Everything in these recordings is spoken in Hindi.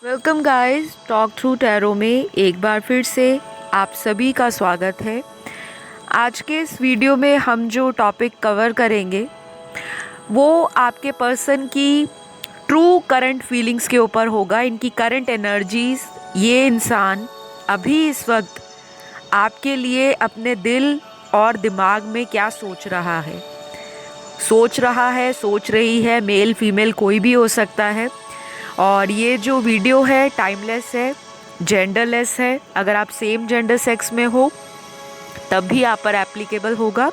Welcome guys, talk through tarot में एक बार फिर से आप सभी का स्वागत है। आज के इस वीडियो में हम जो टॉपिक कवर करेंगे वो आपके पर्सन की ट्रू करंट फीलिंग्स के ऊपर होगा, इनकी करंट एनर्जीज। ये इंसान अभी इस वक्त आपके लिए अपने दिल और दिमाग में क्या सोच रहा है, सोच रही है, मेल फीमेल कोई भी हो सकता है। और ये जो वीडियो है टाइमलेस है, जेंडरलेस है। अगर आप सेम जेंडर सेक्स में हो तब भी आप पर एप्लीकेबल होगा।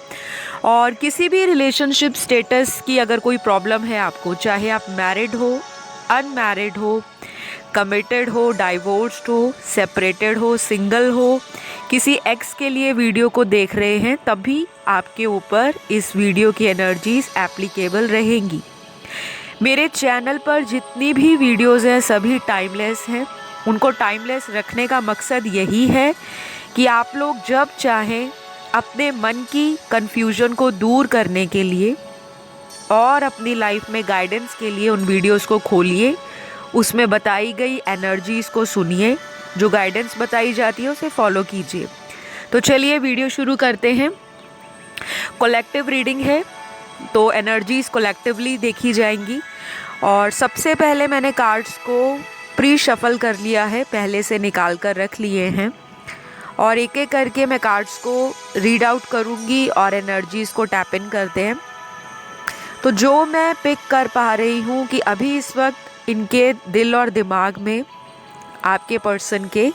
और किसी भी रिलेशनशिप स्टेटस की अगर कोई प्रॉब्लम है आपको, चाहे आप मैरिड हो, अनमैरिड हो, कमिटेड हो, डाइवोर्स्ड हो, सेपरेटेड हो, सिंगल हो, किसी एक्स के लिए वीडियो को देख रहे हैं, तब भी आपके ऊपर इस वीडियो की एनर्जीज एप्लीकेबल रहेंगी। मेरे चैनल पर जितनी भी वीडियोस हैं सभी टाइमलेस हैं। उनको टाइमलेस रखने का मकसद यही है कि आप लोग जब चाहें अपने मन की कन्फ्यूजन को दूर करने के लिए और अपनी लाइफ में गाइडेंस के लिए उन वीडियोस को खोलिए, उसमें बताई गई एनर्जीज़ को सुनिए, जो गाइडेंस बताई जाती है उसे फॉलो कीजिए। तो चलिए वीडियो शुरू करते हैं। कलेक्टिव रीडिंग है तो एनर्जीज़ कलेक्टिवली देखी जाएंगी। और सबसे पहले मैंने कार्ड्स को प्री शफल कर लिया है, पहले से निकाल कर रख लिए हैं, और एक एक करके मैं कार्ड्स को रीड आउट करूँगी और एनर्जीज़ को टैप इन करते हैं। तो जो मैं पिक कर पा रही हूँ कि अभी इस वक्त इनके दिल और दिमाग में आपके पर्सन के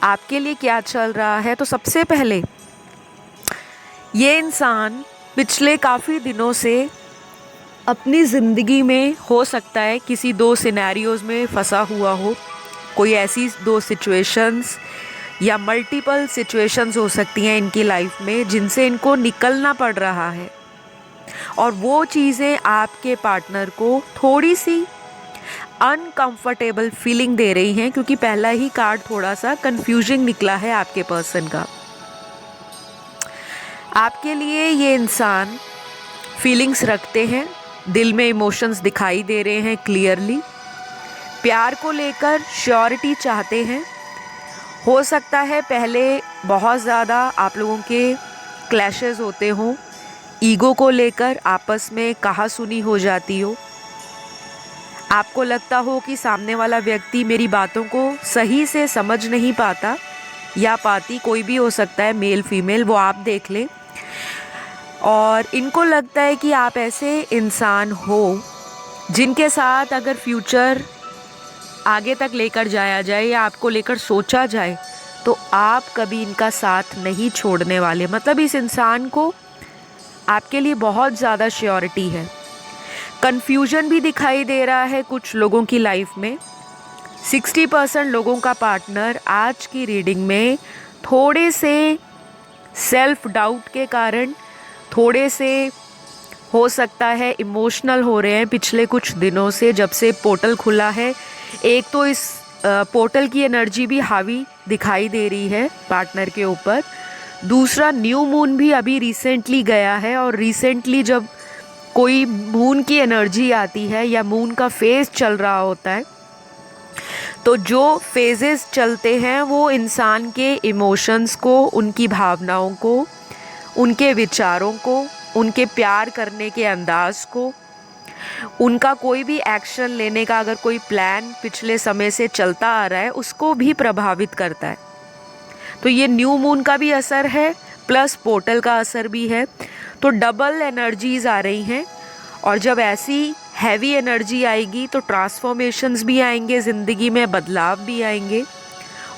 आपके लिए क्या चल रहा है। तो सबसे पहले ये इंसान पिछले काफ़ी दिनों से अपनी ज़िंदगी में हो सकता है किसी दो सिनेरियोज़ में फंसा हुआ हो। कोई ऐसी दो सिचुएशंस या मल्टीपल सिचुएशंस हो सकती हैं इनकी लाइफ में जिनसे इनको निकलना पड़ रहा है, और वो चीज़ें आपके पार्टनर को थोड़ी सी अनकंफर्टेबल फीलिंग दे रही हैं, क्योंकि पहला ही कार्ड थोड़ा सा कंफ्यूजिंग निकला है आपके पर्सन का। आपके लिए ये इंसान फीलिंग्स रखते हैं, दिल में इमोशंस दिखाई दे रहे हैं क्लियरली, प्यार को लेकर श्योरिटी चाहते हैं। हो सकता है पहले बहुत ज़्यादा आप लोगों के क्लैशेस होते हों, ईगो को लेकर आपस में कहासुनी हो जाती हो, आपको लगता हो कि सामने वाला व्यक्ति मेरी बातों को सही से समझ नहीं पाता या पाती, कोई भी हो सकता है, मेल फीमेल, वो आप देख लें। और इनको लगता है कि आप ऐसे इंसान हो जिनके साथ अगर फ्यूचर आगे तक लेकर जाया जाए या आपको लेकर सोचा जाए तो आप कभी इनका साथ नहीं छोड़ने वाले। मतलब इस इंसान को आपके लिए बहुत ज़्यादा श्योरिटी है। कन्फ्यूजन भी दिखाई दे रहा है कुछ लोगों की लाइफ में। 60% लोगों का पार्टनर आज की रीडिंग में थोड़े से सेल्फ डाउट के कारण, थोड़े से हो सकता है इमोशनल हो रहे हैं पिछले कुछ दिनों से, जब से पोर्टल खुला है। एक तो इस पोर्टल की एनर्जी भी हावी दिखाई दे रही है पार्टनर के ऊपर। दूसरा, न्यू मून भी अभी रिसेंटली गया है, और रिसेंटली जब कोई मून की एनर्जी आती है या मून का फेज चल रहा होता है, तो जो फेजेस चलते हैं वो इंसान के इमोशंस को, उनकी भावनाओं को, उनके विचारों को, उनके प्यार करने के अंदाज को, उनका कोई भी एक्शन लेने का अगर कोई प्लान पिछले समय से चलता आ रहा है उसको भी प्रभावित करता है। तो ये न्यू मून का भी असर है, प्लस पोर्टल का असर भी है। तो डबल एनर्जीज आ रही हैं, और जब ऐसी हैवी एनर्जी आएगी तो ट्रांसफॉर्मेशंस भी आएंगे ज़िंदगी में, बदलाव भी आएंगे।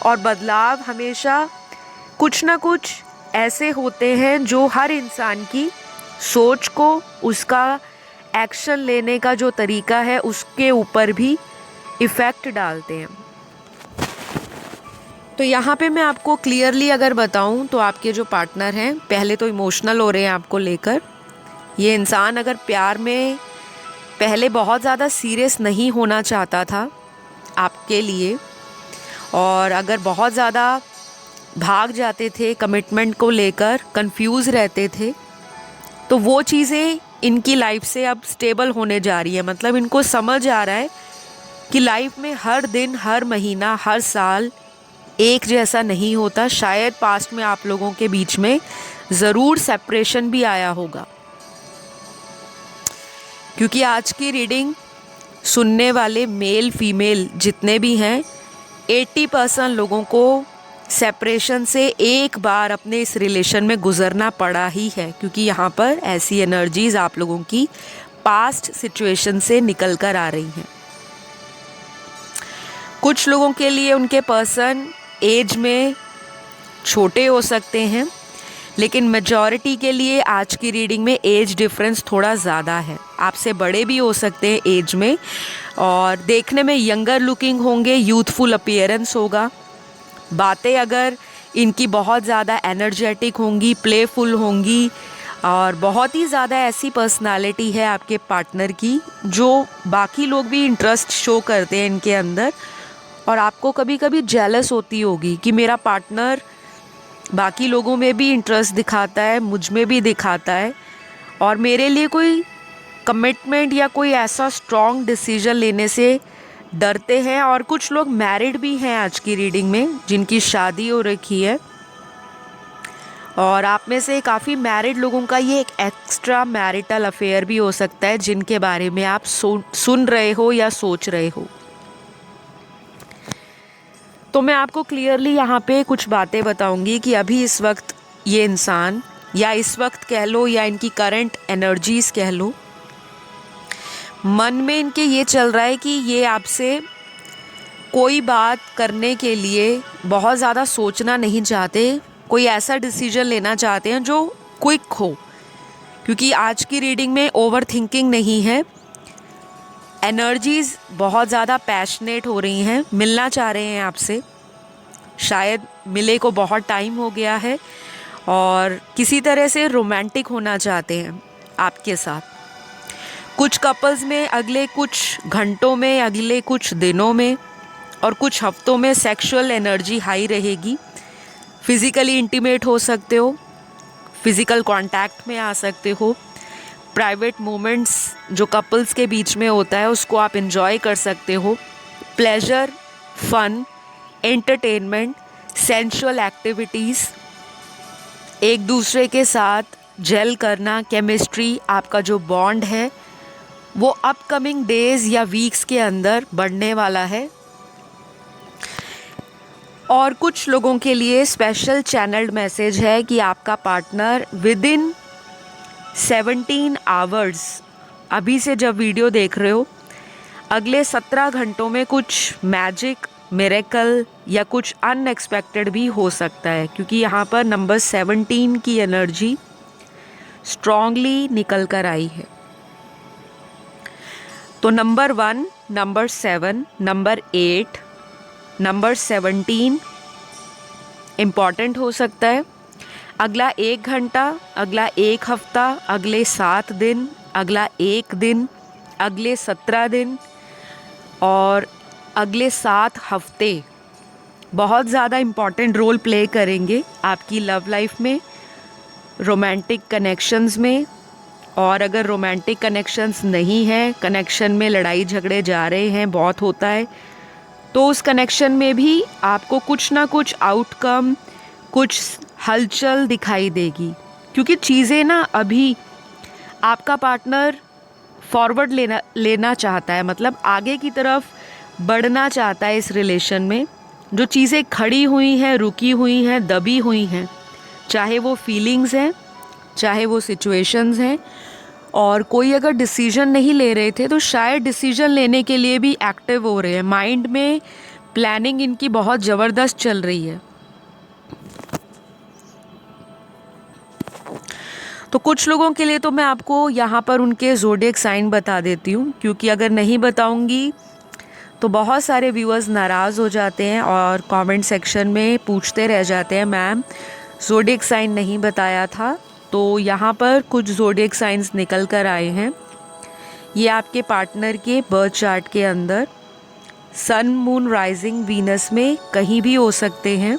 और बदलाव हमेशा कुछ ना कुछ ऐसे होते हैं जो हर इंसान की सोच को, उसका एक्शन लेने का जो तरीका है उसके ऊपर भी इफ़ेक्ट डालते हैं। तो यहाँ पे मैं आपको क्लियरली अगर बताऊँ तो आपके जो पार्टनर हैं पहले तो इमोशनल हो रहे हैं आपको लेकर। ये इंसान अगर प्यार में पहले बहुत ज़्यादा सीरियस नहीं होना चाहता था आपके लिए, और अगर बहुत ज़्यादा भाग जाते थे कमिटमेंट को लेकर, कंफ्यूज रहते थे, तो वो चीज़ें इनकी लाइफ से अब स्टेबल होने जा रही है। मतलब इनको समझ आ रहा है कि लाइफ में हर दिन, हर महीना, हर साल एक जैसा नहीं होता। शायद पास्ट में आप लोगों के बीच में ज़रूर सेपरेशन भी आया होगा, क्योंकि आज की रीडिंग सुनने वाले मेल फीमेल जितने भी हैं, 80% लोगों को सेपरेशन से एक बार अपने इस रिलेशन में गुजरना पड़ा ही है, क्योंकि यहाँ पर ऐसी एनर्जीज़ आप लोगों की पास्ट सिचुएशन से निकल कर आ रही हैं। कुछ लोगों के लिए उनके पर्सन एज में छोटे हो सकते हैं, लेकिन मेजॉरिटी के लिए आज की रीडिंग में एज डिफरेंस थोड़ा ज़्यादा है। आपसे बड़े भी हो सकते हैं एज में, और देखने में यंगर लुकिंग होंगे, यूथफुल अपीयरेंस होगा। बातें अगर इनकी बहुत ज़्यादा एनर्जेटिक होंगी, प्लेफुल होंगी, और बहुत ही ज़्यादा ऐसी पर्सनालिटी है आपके पार्टनर की जो बाकी लोग भी इंटरेस्ट शो करते हैं इनके अंदर, और आपको कभी कभी जेलस होती होगी कि मेरा पार्टनर बाकी लोगों में भी इंटरेस्ट दिखाता है, मुझ में भी दिखाता है, और मेरे लिए कोई कमिटमेंट या कोई ऐसा स्ट्रॉन्ग डिसीजन लेने से डरते हैं। और कुछ लोग मैरिड भी हैं आज की रीडिंग में, जिनकी शादी हो रखी है, और आप में से काफ़ी मैरिड लोगों का ये एक एक्स्ट्रा मैरिटल अफेयर भी हो सकता है, जिनके बारे में आप सुन रहे हो या सोच रहे हो। तो मैं आपको क्लियरली यहाँ पे कुछ बातें बताऊंगी कि अभी इस वक्त ये इंसान, या इस वक्त कह लो या इनकी करंट एनर्जीज़ कह लो, मन में इनके ये चल रहा है कि ये आपसे कोई बात करने के लिए बहुत ज़्यादा सोचना नहीं चाहते, कोई ऐसा डिसीजन लेना चाहते हैं जो क्विक हो, क्योंकि आज की रीडिंग में ओवर थिंकिंग नहीं है। एनर्जीज़ बहुत ज़्यादा पैशनेट हो रही हैं, मिलना चाह रहे हैं आपसे, शायद मिले को बहुत टाइम हो गया है, और किसी तरह से रोमांटिक होना चाहते हैं आपके साथ। कुछ कपल्स में अगले कुछ घंटों में, अगले कुछ दिनों में और कुछ हफ्तों में सेक्सुअल एनर्जी हाई रहेगी। फिज़िकली इंटीमेट हो सकते हो, फिज़िकल कांटेक्ट में आ सकते हो, प्राइवेट मोमेंट्स जो कपल्स के बीच में होता है उसको आप एंजॉय कर सकते हो। Pleasure, fun, entertainment, sensual activities, एक दूसरे के साथ जेल करना, केमिस्ट्री, आपका जो बॉन्ड है वो अपकमिंग डेज़ या वीक्स के अंदर बढ़ने वाला है। और कुछ लोगों के लिए स्पेशल चैनल्ड मैसेज है कि आपका पार्टनर विदिन 17 आवर्स, अभी से जब वीडियो देख रहे हो, अगले 17 घंटों में कुछ मैजिक, मिरेकल या कुछ अनएक्सपेक्टेड भी हो सकता है, क्योंकि यहाँ पर नंबर 17 की एनर्जी स्ट्रॉन्गली निकल कर आई है। तो number 1, number 7, number 8, number 17 important हो सकता है। अगला 1 घंटा, अगला 1 हफ्ता, अगले 7 दिन, अगला 1 दिन, अगले 17 दिन और अगले 7 हफ्ते बहुत ज़्यादा इम्पॉर्टेंट रोल प्ले करेंगे आपकी लव लाइफ में, रोमांटिक कनेक्शंस में। और अगर रोमांटिक कनेक्शंस नहीं है, कनेक्शन में लड़ाई झगड़े जा रहे हैं, बहुत होता है, तो उस कनेक्शन में भी आपको कुछ ना कुछ आउटकम, कुछ हलचल दिखाई देगी, क्योंकि चीज़ें ना अभी आपका पार्टनर फॉरवर्ड लेना चाहता है, मतलब आगे की तरफ बढ़ना चाहता है इस रिलेशन में। जो चीज़ें खड़ी हुई हैं, रुकी हुई हैं, दबी हुई हैं, चाहे वो फीलिंग्स हैं, चाहे वो सिचुएशंस हैं, और कोई अगर डिसीजन नहीं ले रहे थे तो शायद डिसीजन लेने के लिए भी एक्टिव हो रहे हैं। माइंड में प्लानिंग इनकी बहुत ज़बरदस्त चल रही है। तो कुछ लोगों के लिए तो मैं आपको यहाँ पर उनके ज़ोडिएक साइन बता देती हूँ, क्योंकि अगर नहीं बताऊँगी तो बहुत सारे व्यूअर्स नाराज़ हो जाते हैं और कमेंट सेक्शन में पूछते रह जाते हैं, मैम ज़ोडिएक साइन नहीं बताया था। तो यहाँ पर कुछ ज़ोडिएक साइंस निकल कर आए हैं। ये आपके पार्टनर के बर्थ चार्ट के अंदर सन, मून, राइजिंग, वीनस में कहीं भी हो सकते हैं।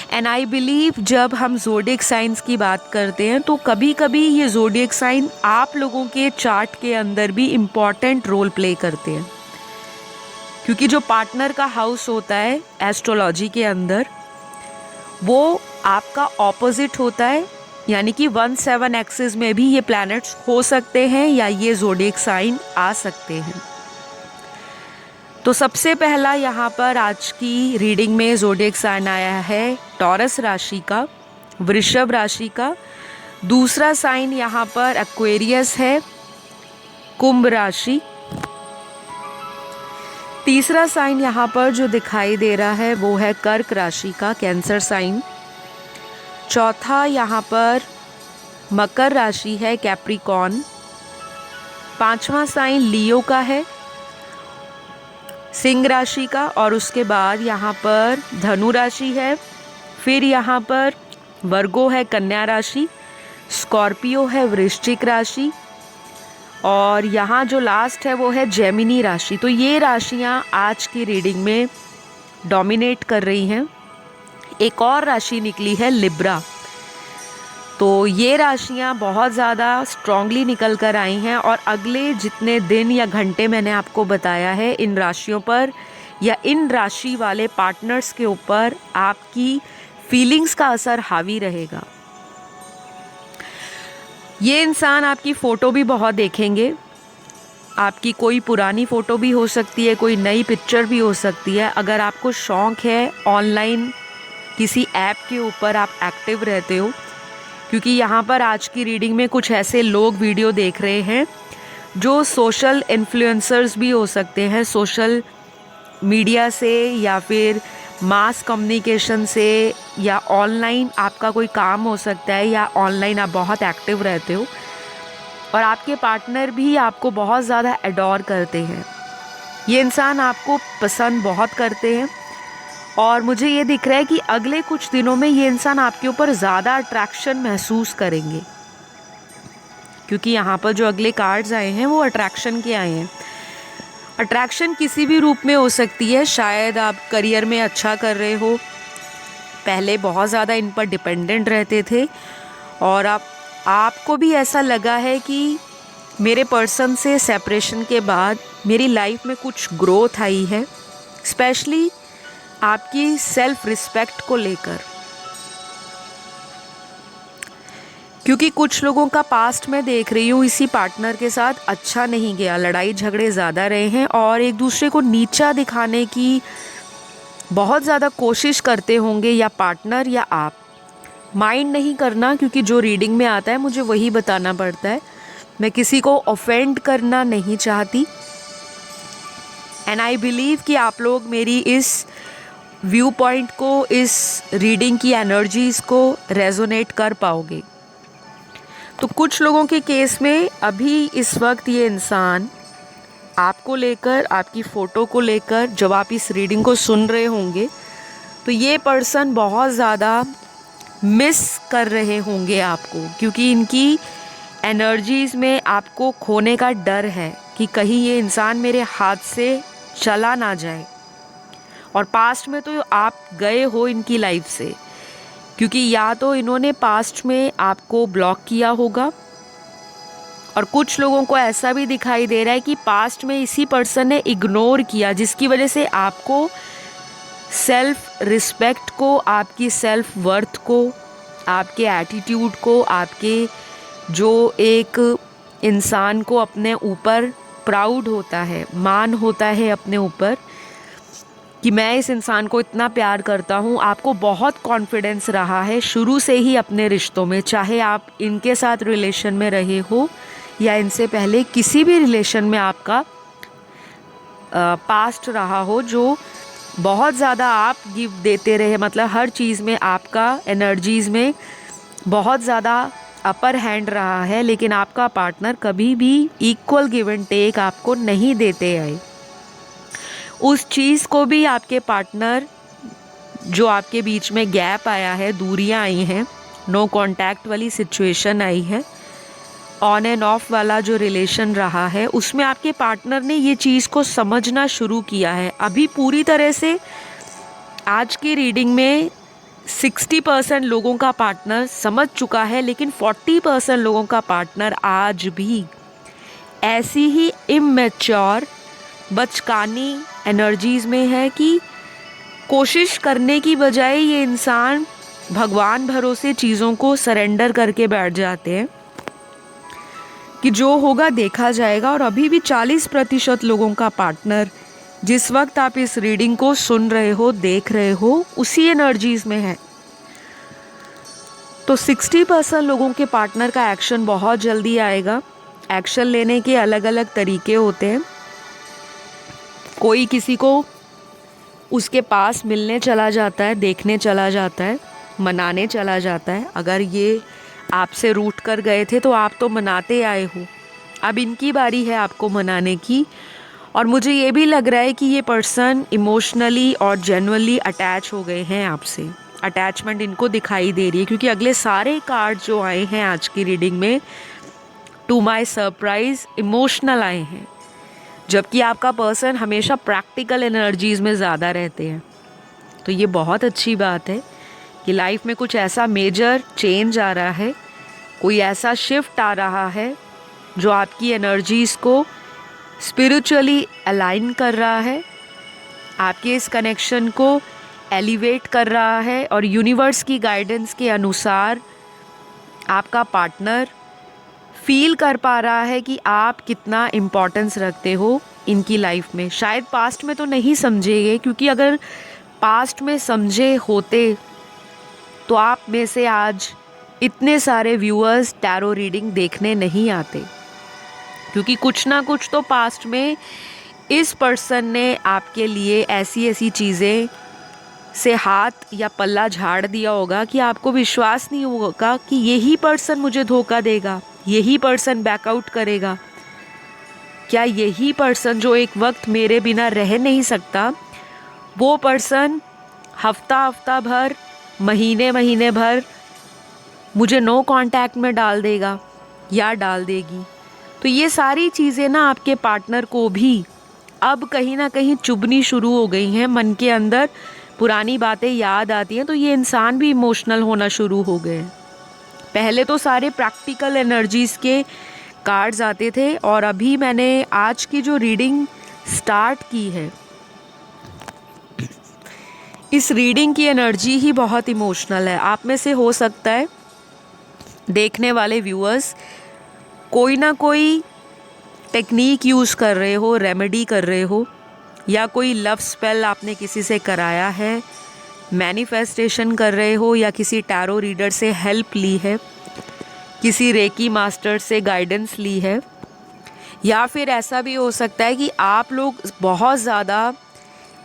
एंड आई बिलीव जब हम ज़ोडिएक साइंस की बात करते हैं तो कभी कभी ये ज़ोडिएक साइन आप लोगों के चार्ट के अंदर भी इम्पॉर्टेंट रोल प्ले करते हैं। क्योंकि जो पार्टनर का हाउस होता है एस्ट्रोलॉजी के अंदर वो आपका ऑपोजिट होता है, यानी कि 1-7 एक्सिस में भी ये प्लैनेट्स हो सकते हैं या ये ज़ोडिएक साइन आ सकते हैं। तो सबसे पहला यहाँ पर आज की रीडिंग में ज़ोडिएक साइन आया है टॉरस राशि का, वृषभ राशि का। दूसरा साइन यहाँ पर एक्वेरियस है, कुंभ राशि। तीसरा साइन यहाँ पर जो दिखाई दे रहा है वो है कर्क राशि का, कैंसर साइन। चौथा यहाँ पर मकर राशि है, कैप्रिकॉर्न। पांचवा साइन लियो का है, सिंह राशि का। और उसके बाद यहाँ पर धनु राशि है, फिर यहाँ पर वर्गो है, कन्या राशि। स्कॉर्पियो है, वृश्चिक राशि। और यहाँ जो लास्ट है वो है जेमिनी राशि। तो ये राशियाँ आज की रीडिंग में डोमिनेट कर रही हैं। एक और राशि निकली है लिब्रा। तो ये राशियाँ बहुत ज़्यादा स्ट्रांगली निकल कर आई हैं और अगले जितने दिन या घंटे मैंने आपको बताया है इन राशियों पर या इन राशि वाले पार्टनर्स के ऊपर आपकी फीलिंग्स का असर हावी रहेगा। ये इंसान आपकी फ़ोटो भी बहुत देखेंगे। आपकी कोई पुरानी फ़ोटो भी हो सकती है, कोई नई पिक्चर भी हो सकती है। अगर आपको शौक़ है ऑनलाइन किसी ऐप के ऊपर आप एक्टिव रहते हो, क्योंकि यहाँ पर आज की रीडिंग में कुछ ऐसे लोग वीडियो देख रहे हैं जो सोशल इन्फ्लुएंसर्स भी हो सकते हैं, सोशल मीडिया से या फिर मास कम्युनिकेशन से, या ऑनलाइन आपका कोई काम हो सकता है या ऑनलाइन आप बहुत एक्टिव रहते हो और आपके पार्टनर भी आपको बहुत ज़्यादा एडोर करते हैं। ये इंसान आपको पसंद बहुत करते हैं और मुझे ये दिख रहा है कि अगले कुछ दिनों में ये इंसान आपके ऊपर ज़्यादा अट्रैक्शन महसूस करेंगे, क्योंकि यहाँ पर जो अगले कार्ड्स आए हैं वो अट्रैक्शन के आए हैं। अट्रैक्शन किसी भी रूप में हो सकती है। शायद आप करियर में अच्छा कर रहे हो, पहले बहुत ज़्यादा इन पर डिपेंडेंट रहते थे और आपको भी ऐसा लगा है कि मेरे पर्सन से सेपरेशन के बाद मेरी लाइफ में कुछ ग्रोथ आई है, स्पेशली आपकी सेल्फ रिस्पेक्ट को लेकर। क्योंकि कुछ लोगों का पास्ट में देख रही हूँ इसी पार्टनर के साथ अच्छा नहीं गया, लड़ाई झगड़े ज़्यादा रहे हैं और एक दूसरे को नीचा दिखाने की बहुत ज़्यादा कोशिश करते होंगे, या पार्टनर या आप। माइंड नहीं करना, क्योंकि जो रीडिंग में आता है मुझे वही बताना पड़ता है। मैं किसी को ऑफेंड करना नहीं चाहती एंड आई बिलीव कि आप लोग मेरी इस व्यू पॉइंट को, इस रीडिंग की एनर्जीज़ को रेजोनेट कर पाओगे। तो कुछ लोगों के केस में अभी इस वक्त ये इंसान आपको लेकर, आपकी फ़ोटो को लेकर, जब आप इस रीडिंग को सुन रहे होंगे तो ये पर्सन बहुत ज़्यादा मिस कर रहे होंगे आपको, क्योंकि इनकी एनर्जीज़ में आपको खोने का डर है कि कहीं ये इंसान मेरे हाथ से चला ना जाए। और पास्ट में तो आप गए हो इनकी लाइफ से, क्योंकि या तो इन्होंने पास्ट में आपको ब्लॉक किया होगा और कुछ लोगों को ऐसा भी दिखाई दे रहा है कि पास्ट में इसी पर्सन ने इग्नोर किया, जिसकी वजह से आपको सेल्फ रिस्पेक्ट को, आपकी सेल्फ वर्थ को, आपके एटीट्यूड को, आपके जो एक इंसान को अपने ऊपर प्राउड होता है, मान होता है अपने ऊपर कि मैं इस इंसान को इतना प्यार करता हूँ, आपको बहुत कॉन्फिडेंस रहा है शुरू से ही अपने रिश्तों में, चाहे आप इनके साथ रिलेशन में रहे हो या इनसे पहले किसी भी रिलेशन में आपका पास्ट रहा हो, जो बहुत ज़्यादा आप गिव देते रहे, मतलब हर चीज़ में आपका एनर्जीज़ में बहुत ज़्यादा अपर हैंड रहा है, लेकिन आपका पार्टनर कभी भी इक्वल गिव एंड टेक आपको नहीं देते आए। उस चीज़ को भी आपके पार्टनर, जो आपके बीच में गैप आया है, दूरियां आई हैं, नो कांटेक्ट वाली सिचुएशन आई है, ऑन एंड ऑफ वाला जो रिलेशन रहा है, उसमें आपके पार्टनर ने ये चीज़ को समझना शुरू किया है। अभी पूरी तरह से आज की रीडिंग में 60% लोगों का पार्टनर समझ चुका है, लेकिन 40% लोगों का पार्टनर आज भी ऐसी ही इमैच्योर, बचकानी एनर्जीज़ में है कि कोशिश करने की बजाय ये इंसान भगवान भरोसे चीज़ों को सरेंडर करके बैठ जाते हैं कि जो होगा देखा जाएगा। और अभी भी 40% लोगों का पार्टनर जिस वक्त आप इस रीडिंग को सुन रहे हो, देख रहे हो, उसी एनर्जीज़ में है। तो 60% लोगों के पार्टनर का एक्शन बहुत जल्दी आएगा। एक्शन लेने के अलग अलग तरीके होते हैं। कोई किसी को उसके पास मिलने चला जाता है, देखने चला जाता है, मनाने चला जाता है। अगर ये आपसे रूठ कर गए थे तो आप तो मनाते आए हो, अब इनकी बारी है आपको मनाने की। और मुझे ये भी लग रहा है कि ये पर्सन इमोशनली और जेन्युइनली अटैच हो गए हैं आपसे। अटैचमेंट इनको दिखाई दे रही है क्योंकि अगले सारे कार्ड जो आए हैं आज की रीडिंग में, टू माय सरप्राइज, इमोशनल आए हैं। जबकि आपका पर्सन हमेशा प्रैक्टिकल एनर्जीज़ में ज़्यादा रहते हैं। तो ये बहुत अच्छी बात है कि लाइफ में कुछ ऐसा मेजर चेंज आ रहा है, कोई ऐसा शिफ्ट आ रहा है जो आपकी एनर्जीज़ को स्पिरिचुअली अलाइन कर रहा है, आपके इस कनेक्शन को एलिवेट कर रहा है। और यूनिवर्स की गाइडेंस के अनुसार आपका पार्टनर फील कर पा रहा है कि आप कितना इम्पोर्टेंस रखते हो इनकी लाइफ में। शायद पास्ट में तो नहीं समझेंगे, क्योंकि अगर पास्ट में समझे होते तो आप में से आज इतने सारे व्यूअर्स टैरो रीडिंग देखने नहीं आते। क्योंकि कुछ ना कुछ तो पास्ट में इस पर्सन ने आपके लिए ऐसी ऐसी चीज़ें से हाथ या पल्ला झाड़ दिया होगा कि आपको विश्वास नहीं होगा कि यही पर्सन मुझे धोखा देगा, यही पर्सन बैकआउट करेगा। क्या यही पर्सन जो एक वक्त मेरे बिना रह नहीं सकता, वो पर्सन हफ्ता भर, महीने भर मुझे नो कांटेक्ट में डाल देगा या डाल देगी। तो ये सारी चीज़ें ना आपके पार्टनर को भी अब कहीं ना कहीं चुभनी शुरू हो गई हैं। मन के अंदर पुरानी बातें याद आती हैं, तो ये इंसान भी इमोशनल होना शुरू हो गए हैं। पहले तो सारे प्रैक्टिकल एनर्जीज़ के कार्ड्स आते थे, और अभी मैंने आज की जो रीडिंग स्टार्ट की है, इस रीडिंग की एनर्जी ही बहुत इमोशनल है। आप में से हो सकता है देखने वाले व्यूअर्स कोई ना कोई टेक्निक यूज़ कर रहे हो, रेमेडी कर रहे हो, या कोई लव स्पेल आपने किसी से कराया है, मैनिफेस्टेशन कर रहे हो, या किसी टैरो रीडर से हेल्प ली है, किसी रेकी मास्टर से गाइडेंस ली है। या फिर ऐसा भी हो सकता है कि आप लोग बहुत ज़्यादा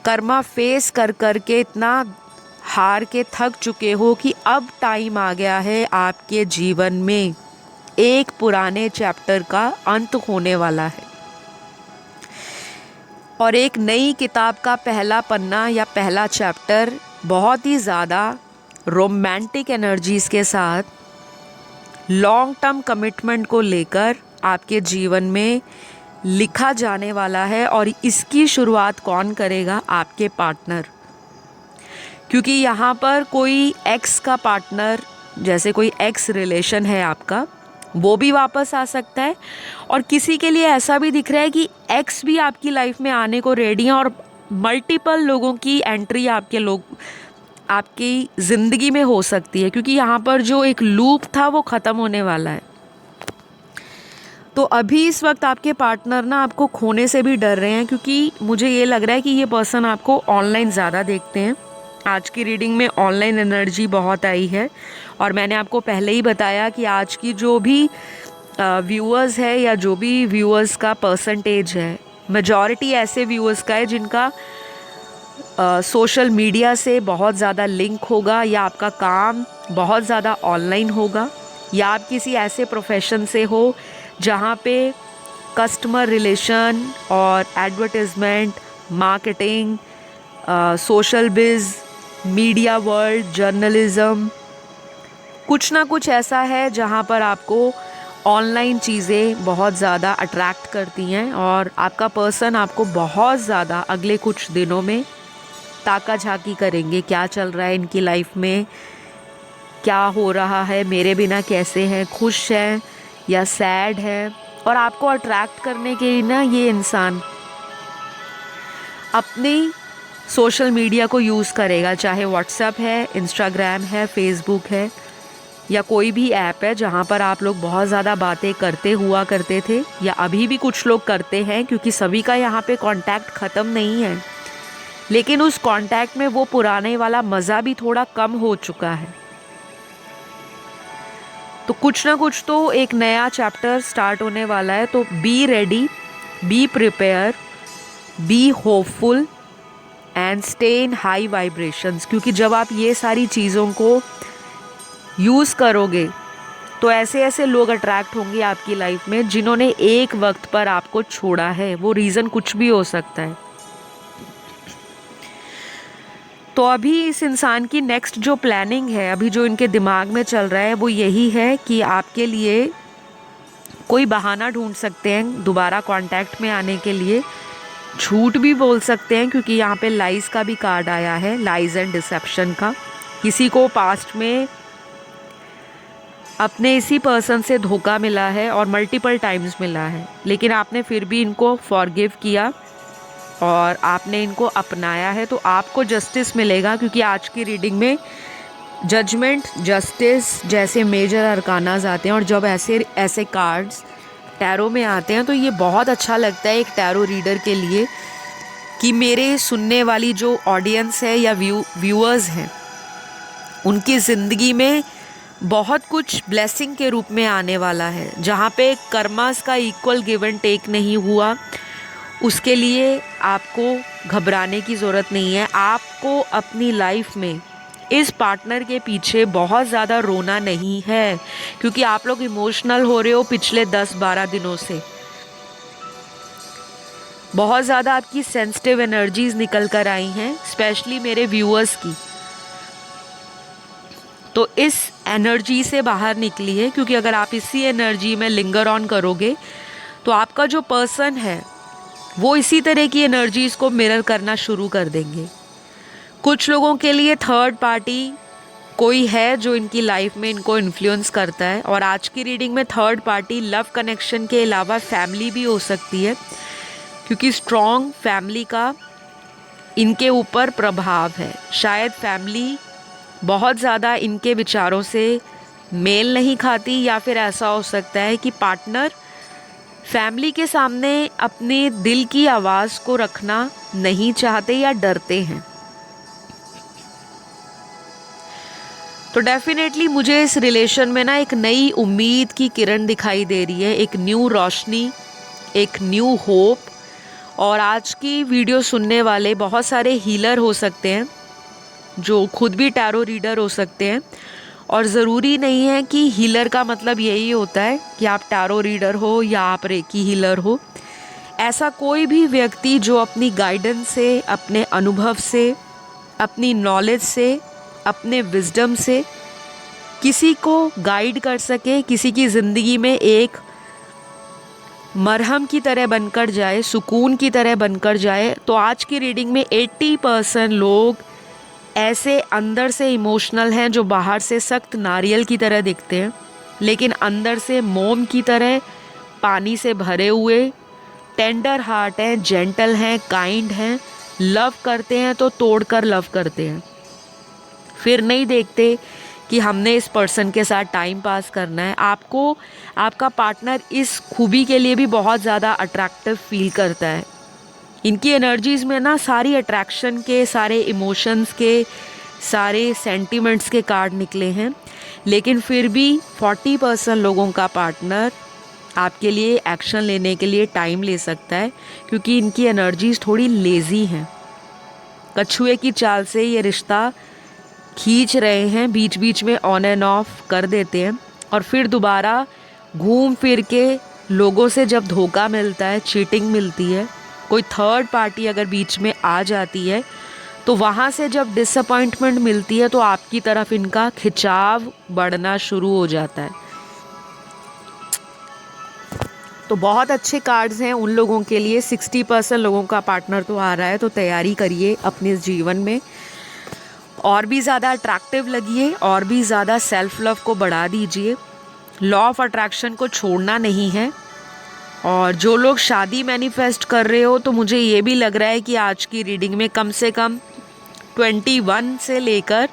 कर्मा फेस कर के इतना हार के थक चुके हो कि अब टाइम आ गया है आपके जीवन में एक पुराने चैप्टर का अंत होने वाला है, और एक नई किताब का पहला पन्ना या पहला चैप्टर बहुत ही ज़्यादा रोमांटिक एनर्जीज़ के साथ लॉन्ग टर्म कमिटमेंट को लेकर आपके जीवन में लिखा जाने वाला है। और इसकी शुरुआत कौन करेगा? आपके पार्टनर। क्योंकि यहाँ पर कोई एक्स का पार्टनर, जैसे कोई एक्स रिलेशन है आपका, वो भी वापस आ सकता है। और किसी के लिए ऐसा भी दिख रहा है कि एक्स भी आपकी लाइफ में आने को रेडी हैं, और मल्टीपल लोगों की एंट्री आपकी ज़िंदगी में हो सकती है, क्योंकि यहाँ पर जो एक लूप था वो ख़त्म होने वाला है। तो अभी इस वक्त आपके पार्टनर ना आपको खोने से भी डर रहे हैं, क्योंकि मुझे ये लग रहा है कि ये पर्सन आपको ऑनलाइन ज़्यादा देखते हैं। आज की रीडिंग में ऑनलाइन एनर्जी बहुत आई है, और मैंने आपको पहले ही बताया कि आज की जो भी व्यूअर्स है या जो भी व्यूअर्स का परसेंटेज है, मेजॉरिटी ऐसे व्यूअर्स का है जिनका सोशल मीडिया से बहुत ज़्यादा लिंक होगा, या आपका काम बहुत ज़्यादा ऑनलाइन होगा, या आप किसी ऐसे प्रोफेशन से हो जहाँ पे कस्टमर रिलेशन और एडवर्टाइजमेंट, मार्केटिंग, सोशल बिज़, मीडिया वर्ल्ड, जर्नलिज़म, कुछ ना कुछ ऐसा है जहाँ पर आपको ऑनलाइन चीज़ें बहुत ज़्यादा अट्रैक्ट करती हैं। और आपका पर्सन आपको बहुत ज़्यादा अगले कुछ दिनों में ताका झाकी करेंगे, क्या चल रहा है इनकी लाइफ में, क्या हो रहा है, मेरे बिना कैसे हैं, खुश हैं या सैड है। और आपको अट्रैक्ट करने के लिए ना ये इंसान अपनी सोशल मीडिया को यूज़ करेगा, चाहे व्हाट्सएप है, इंस्टाग्राम है, फेसबुक है या कोई भी ऐप है जहाँ पर आप लोग बहुत ज़्यादा बातें करते हुआ करते थे या अभी भी कुछ लोग करते हैं, क्योंकि सभी का यहाँ पे कांटेक्ट ख़त्म नहीं है, लेकिन उस कांटेक्ट में वो पुराने वाला मज़ा भी थोड़ा कम हो चुका है। तो कुछ ना कुछ तो एक नया चैप्टर स्टार्ट होने वाला है। तो be ready, be prepare, be hopeful and stay in high vibrations, क्योंकि जब आप ये सारी चीज़ों को यूज़ करोगे तो ऐसे ऐसे लोग अट्रैक्ट होंगे आपकी लाइफ में जिन्होंने एक वक्त पर आपको छोड़ा है। वो रीज़न कुछ भी हो सकता है। तो अभी इस इंसान की नेक्स्ट जो प्लानिंग है, अभी जो इनके दिमाग में चल रहा है, वो यही है कि आपके लिए कोई बहाना ढूंढ सकते हैं दोबारा कांटेक्ट में आने के लिए। झूठ भी बोल सकते हैं, क्योंकि यहाँ पे लाइज का भी कार्ड आया है, लाइज एंड डिसेप्शन का। किसी को पास्ट में अपने इसी पर्सन से धोखा मिला है और मल्टीपल टाइम्स मिला है, लेकिन आपने फिर भी इनको फॉरगिव किया और आपने इनको अपनाया है। तो आपको जस्टिस मिलेगा, क्योंकि आज की रीडिंग में जजमेंट, जस्टिस जैसे मेजर अरकानाज आते हैं। और जब ऐसे कार्ड्स टैरो में आते हैं तो ये बहुत अच्छा लगता है एक टैरो रीडर के लिए कि मेरे सुनने वाली जो ऑडियंस है या व्यूअर्स हैं, उनकी ज़िंदगी में बहुत कुछ ब्लेसिंग के रूप में आने वाला है। जहाँ पे कर्मास का इक्वल गिव एंड टेक नहीं हुआ, उसके लिए आपको घबराने की ज़रूरत नहीं है। आपको अपनी लाइफ में इस पार्टनर के पीछे बहुत ज़्यादा रोना नहीं है, क्योंकि आप लोग इमोशनल हो रहे हो पिछले 10-12 दिनों से। बहुत ज़्यादा आपकी सेंसिटिव एनर्जीज निकल कर आई हैं, स्पेशली मेरे व्यूअर्स की। तो इस एनर्जी से बाहर निकलिए, क्योंकि अगर आप इसी एनर्जी में लिंगर ऑन करोगे तो आपका जो पर्सन है वो इसी तरह की एनर्जीज़ को मिरर करना शुरू कर देंगे। कुछ लोगों के लिए थर्ड पार्टी कोई है जो इनकी लाइफ में इनको इन्फ्लुएंस करता है, और आज की रीडिंग में थर्ड पार्टी लव कनेक्शन के अलावा फैमिली भी हो सकती है, क्योंकि स्ट्रॉन्ग फैमिली का इनके ऊपर प्रभाव है। शायद फैमिली बहुत ज़्यादा इनके विचारों से मेल नहीं खाती, या फिर ऐसा हो सकता है कि पार्टनर फैमिली के सामने अपने दिल की आवाज़ को रखना नहीं चाहते या डरते हैं। तो डेफिनेटली मुझे इस रिलेशन में ना एक नई उम्मीद की किरण दिखाई दे रही है, एक न्यू रोशनी, एक न्यू होप। और आज की वीडियो सुनने वाले बहुत सारे हीलर हो सकते हैं, जो खुद भी टैरो रीडर हो सकते हैं। और ज़रूरी नहीं है कि हीलर का मतलब यही होता है कि आप टैरो रीडर हो या आप रेकी हीलर हो। ऐसा कोई भी व्यक्ति जो अपनी गाइडेंस से, अपने अनुभव से, अपनी नॉलेज से, अपने विजडम से किसी को गाइड कर सके, किसी की ज़िंदगी में एक मरहम की तरह बनकर जाए, सुकून की तरह बनकर जाए। तो आज की रीडिंग में 80% लोग ऐसे अंदर से इमोशनल हैं जो बाहर से सख्त नारियल की तरह दिखते हैं, लेकिन अंदर से मोम की तरह पानी से भरे हुए, टेंडर हार्ट हैं, जेंटल हैं, काइंड हैं, लव करते हैं तो तोड़कर लव करते हैं। फिर नहीं देखते कि हमने इस पर्सन के साथ टाइम पास करना है। आपको आपका पार्टनर इस खूबी के लिए भी बहुत ज़्यादा अट्रैक्टिव फील करता है। इनकी एनर्जीज़ में ना सारी अट्रैक्शन के, सारे इमोशंस के, सारे सेंटिमेंट्स के कार्ड निकले हैं, लेकिन फिर भी 40% लोगों का पार्टनर आपके लिए एक्शन लेने के लिए टाइम ले सकता है, क्योंकि इनकी एनर्जीज़ थोड़ी लेज़ी हैं। कछुए की चाल से ये रिश्ता खींच रहे हैं, बीच बीच में ऑन एंड ऑफ कर देते हैं, और फिर दोबारा घूम फिर के लोगों से जब धोखा मिलता है, चीटिंग मिलती है, कोई थर्ड पार्टी अगर बीच में आ जाती है, तो वहाँ से जब डिसअपॉइंटमेंट मिलती है तो आपकी तरफ इनका खिंचाव बढ़ना शुरू हो जाता है। तो बहुत अच्छे कार्ड्स हैं उन लोगों के लिए। 60% लोगों का पार्टनर तो आ रहा है, तो तैयारी करिए अपने जीवन में, और भी ज़्यादा अट्रैक्टिव लगिए, और भी ज़्यादा सेल्फ लव को बढ़ा दीजिए। लॉ ऑफ अट्रैक्शन को छोड़ना नहीं है, और जो लोग शादी मैनिफेस्ट कर रहे हो तो मुझे ये भी लग रहा है कि आज की रीडिंग में कम से कम 21 से लेकर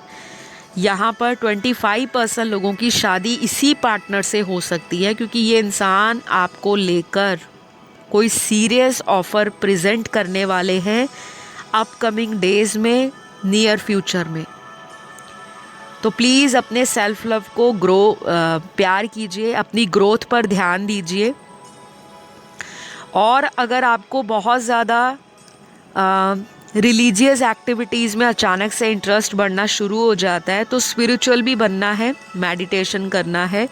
यहाँ पर 25% लोगों की शादी इसी पार्टनर से हो सकती है, क्योंकि ये इंसान आपको लेकर कोई सीरियस ऑफ़र प्रेजेंट करने वाले हैं अपकमिंग डेज़ में, नियर फ्यूचर में। तो प्लीज़ अपने सेल्फ लव को प्यार कीजिए, अपनी ग्रोथ पर ध्यान दीजिए। और अगर आपको बहुत ज़्यादा रिलीजियस एक्टिविटीज़ में अचानक से इंटरेस्ट बढ़ना शुरू हो जाता है तो स्पिरिचुअल भी बनना है, मेडिटेशन करना है,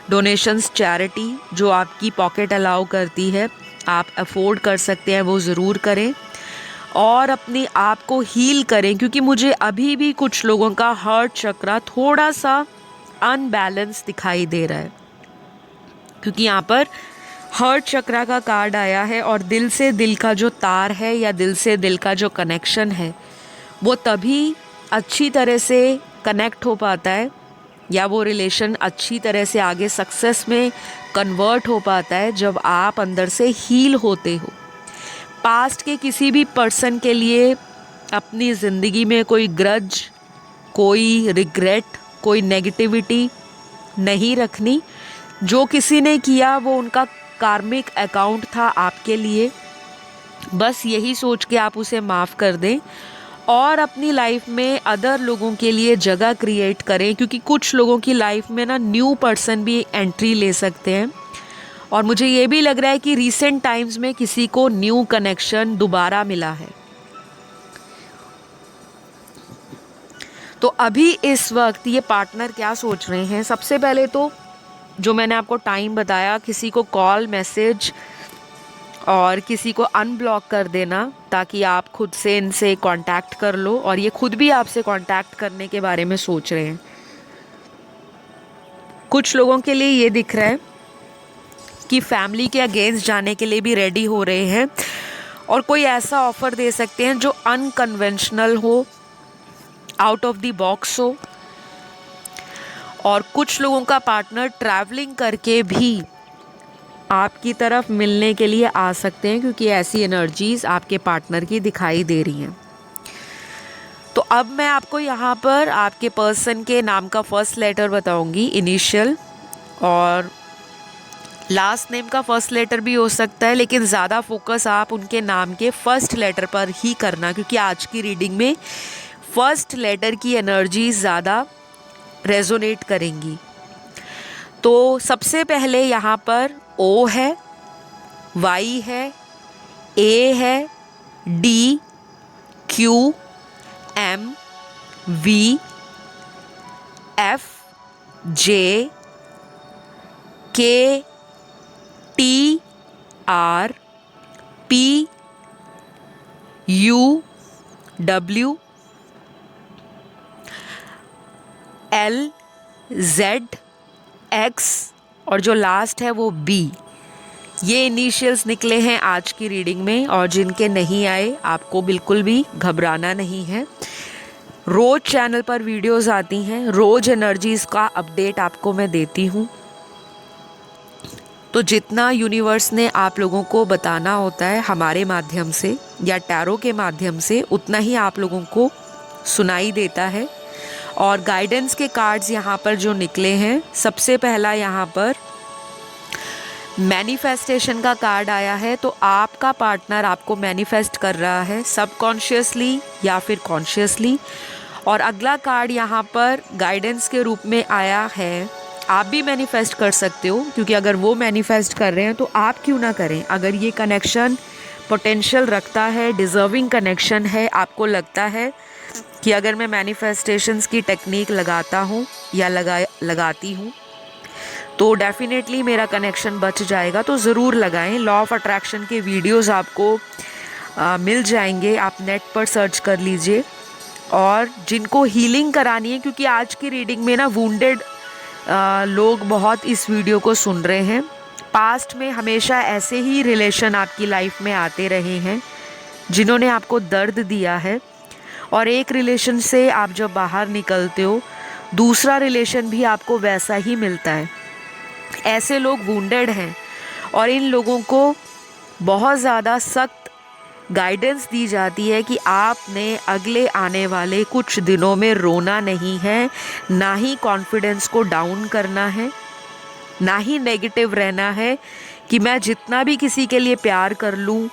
डोनेशंस, चैरिटी जो आपकी पॉकेट अलाउ करती है, आप अफोर्ड कर सकते हैं वो ज़रूर करें। और अपने आप को हील करें, क्योंकि मुझे अभी भी कुछ लोगों का हार्ट चक्रा थोड़ा सा अनबैलेंस दिखाई दे रहा है, क्योंकि यहाँ पर हार्ट चक्रा का कार्ड आया है और दिल से दिल का जो तार है या दिल से दिल का जो कनेक्शन है वो तभी अच्छी तरह से कनेक्ट हो पाता है या वो रिलेशन अच्छी तरह से आगे सक्सेस में कन्वर्ट हो पाता है जब आप अंदर से हील होते हो। पास्ट के किसी भी पर्सन के लिए अपनी ज़िंदगी में कोई ग्रज, कोई रिग्रेट, कोई नेगेटिविटी नहीं रखनी। जो किसी ने किया वो उनका कार्मिक अकाउंट था आपके लिए, बस यही सोच के आप उसे माफ़ कर दें और अपनी लाइफ में अदर लोगों के लिए जगह क्रिएट करें, क्योंकि कुछ लोगों की लाइफ में ना न्यू पर्सन भी एंट्री ले सकते हैं। और मुझे ये भी लग रहा है कि रीसेंट टाइम्स में किसी को न्यू कनेक्शन दोबारा मिला है। तो अभी इस वक्त ये पार्टनर क्या सोच रहे हैं, सबसे पहले तो जो मैंने आपको टाइम बताया, किसी को कॉल, मैसेज और किसी को अनब्लॉक कर देना ताकि आप खुद से इनसे कांटेक्ट कर लो, और ये खुद भी आपसे कांटेक्ट करने के बारे में सोच रहे हैं। कुछ लोगों के लिए ये दिख रहा है कि फैमिली के अगेंस्ट जाने के लिए भी रेडी हो रहे हैं और कोई ऐसा ऑफ़र दे सकते हैं जो अनकन्वेंशनल हो, आउट ऑफ द बॉक्स हो। और कुछ लोगों का पार्टनर ट्रैवलिंग करके भी आपकी तरफ मिलने के लिए आ सकते हैं, क्योंकि ऐसी एनर्जीज़ आपके पार्टनर की दिखाई दे रही हैं। तो अब मैं आपको यहाँ पर आपके पर्सन के नाम का फर्स्ट लेटर बताऊँगी, इनिशियल, और लास्ट नेम का फर्स्ट लेटर भी हो सकता है, लेकिन ज़्यादा फोकस आप उनके नाम के फर्स्ट लेटर पर ही करना, क्योंकि आज की रीडिंग में फर्स्ट लेटर की एनर्जी ज़्यादा रेजोनेट करेंगी। तो सबसे पहले यहाँ पर ओ है, वाई है, ए है, D, Q, M, V, F, J, K, T, R, P, U, W, L, Z, X और जो लास्ट है वो बी। ये इनिशियल्स निकले हैं आज की रीडिंग में, और जिनके नहीं आए आपको बिल्कुल भी घबराना नहीं है। रोज़ चैनल पर वीडियोस आती हैं, रोज़ एनर्जीज़ का अपडेट आपको मैं देती हूँ। तो जितना यूनिवर्स ने आप लोगों को बताना होता है हमारे माध्यम से या टैरो के माध्यम से, उतना ही आप लोगों को सुनाई देता है। और गाइडेंस के कार्ड्स यहाँ पर जो निकले हैं, सबसे पहला यहाँ पर मैनिफेस्टेशन का कार्ड आया है। तो आपका पार्टनर आपको मैनिफेस्ट कर रहा है सबकॉन्शियसली या फिर कॉन्शियसली। और अगला कार्ड यहाँ पर गाइडेंस के रूप में आया है, आप भी मैनिफेस्ट कर सकते हो, क्योंकि अगर वो मैनिफेस्ट कर रहे हैं तो आप क्यों ना करें। अगर ये कनेक्शन पोटेंशियल रखता है, डिज़र्विंग कनेक्शन है, आपको लगता है कि अगर मैं मैनिफेस्टेशंस की टेक्निक लगाता हूँ या लगाती हूँ तो डेफिनेटली मेरा कनेक्शन बच जाएगा, तो ज़रूर लगाएं। लॉ ऑफ अट्रैक्शन के वीडियोस आपको मिल जाएंगे, आप नेट पर सर्च कर लीजिए। और जिनको हीलिंग करानी है, क्योंकि आज की रीडिंग में ना वुंडेड लोग बहुत इस वीडियो को सुन रहे हैं। पास्ट में हमेशा ऐसे ही रिलेशन आपकी लाइफ में आते रहे हैं जिन्होंने आपको दर्द दिया है, और एक रिलेशन से आप जब बाहर निकलते हो दूसरा रिलेशन भी आपको वैसा ही मिलता है। ऐसे लोग वुंडेड हैं और इन लोगों को बहुत ज़्यादा सख्त गाइडेंस दी जाती है कि आपने अगले आने वाले कुछ दिनों में रोना नहीं है, ना ही कॉन्फिडेंस को डाउन करना है, ना ही नेगेटिव रहना है कि मैं जितना भी किसी के लिए प्यार कर लूँ,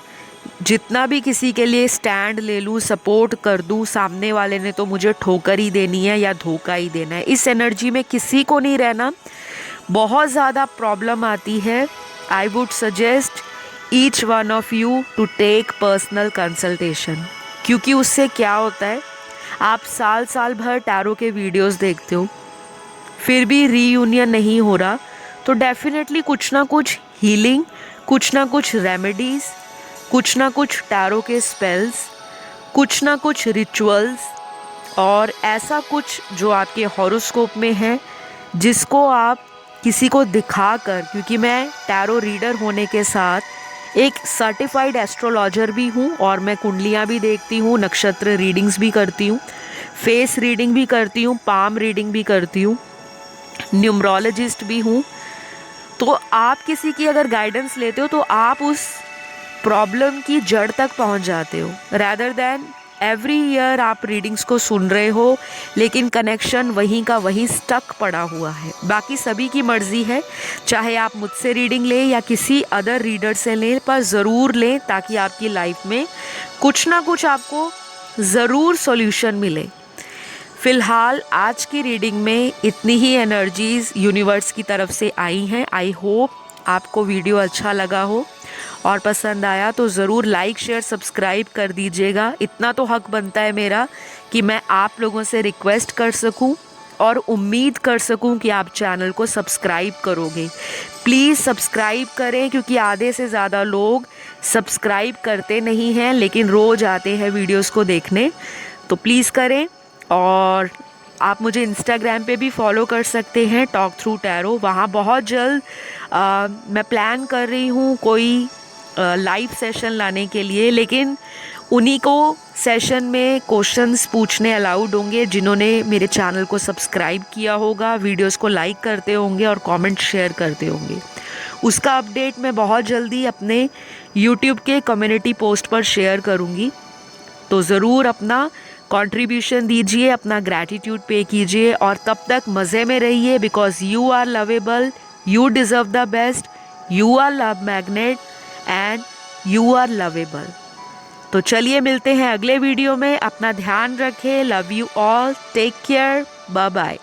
जितना भी किसी के लिए स्टैंड ले लूँ, सपोर्ट कर दूँ, सामने वाले ने तो मुझे ठोकर ही देनी है या धोखा ही देना है। इस एनर्जी में किसी को नहीं रहना, बहुत ज़्यादा प्रॉब्लम आती है। I would suggest each one of you to take personal consultation, क्योंकि उससे क्या होता है, आप साल साल भर टैरो के वीडियोस देखते हो, फिर भी रीयूनियन नहीं हो रहा, तो डेफिनेटली कुछ ना कुछ हीलिंग, कुछ ना कुछ रेमेडीज़, कुछ ना कुछ टैरो के स्पेल्स, कुछ ना कुछ रिचुअल्स और ऐसा कुछ जो आपके हॉरोस्कोप में है, जिसको आप किसी को दिखाकर, क्योंकि मैं टैरो रीडर होने के साथ एक सर्टिफाइड एस्ट्रोलॉजर भी हूँ और मैं कुंडलियाँ भी देखती हूँ, नक्षत्र रीडिंग्स भी करती हूँ, फेस रीडिंग भी करती हूँ, पाम रीडिंग भी करती हूँ, न्यूमरोलॉजिस्ट भी हूँ। तो आप किसी की अगर गाइडेंस लेते हो तो आप उस प्रॉब्लम की जड़ तक पहुँच जाते हो, रैदर दैन एवरी ईयर आप रीडिंग्स को सुन रहे हो लेकिन कनेक्शन वहीं का वहीं स्टक पड़ा हुआ है। बाकी सभी की मर्ज़ी है, चाहे आप मुझसे रीडिंग लें या किसी अदर रीडर से लें, पर ज़रूर लें ताकि आपकी लाइफ में कुछ ना कुछ आपको ज़रूर सॉल्यूशन मिले। फ़िलहाल आज की रीडिंग में इतनी ही एनर्जीज़ यूनिवर्स की तरफ से आई हैं। आई होप आपको वीडियो अच्छा लगा हो और पसंद आया तो ज़रूर लाइक शेयर सब्सक्राइब कर दीजिएगा। इतना तो हक बनता है मेरा कि मैं आप लोगों से रिक्वेस्ट कर सकूं और उम्मीद कर सकूं कि आप चैनल को सब्सक्राइब करोगे। प्लीज़ सब्सक्राइब करें, क्योंकि आधे से ज़्यादा लोग सब्सक्राइब करते नहीं हैं लेकिन रोज़ आते हैं वीडियोस को देखने, तो प्लीज़ करें। और आप मुझे इंस्टाग्राम पे भी फॉलो कर सकते हैं, टॉक थ्रू टैरो। वहाँ बहुत जल्द मैं प्लान कर रही हूँ कोई लाइव सेशन लाने के लिए, लेकिन उन्हीं को सेशन में क्वेश्चंस पूछने अलाउड होंगे जिन्होंने मेरे चैनल को सब्सक्राइब किया होगा, वीडियोस को लाइक करते होंगे और कमेंट शेयर करते होंगे। उसका अपडेट मैं बहुत जल्दी अपने यूट्यूब के कम्युनिटी पोस्ट पर शेयर करूँगी, तो ज़रूर अपना कंट्रीब्यूशन दीजिए, अपना ग्रैटिट्यूड पे कीजिए और तब तक मज़े में रहिए, because you are lovable, you deserve the best, you are love magnet and you are lovable. तो चलिए मिलते हैं अगले वीडियो में। अपना ध्यान रखें। Love you all, take care, bye bye.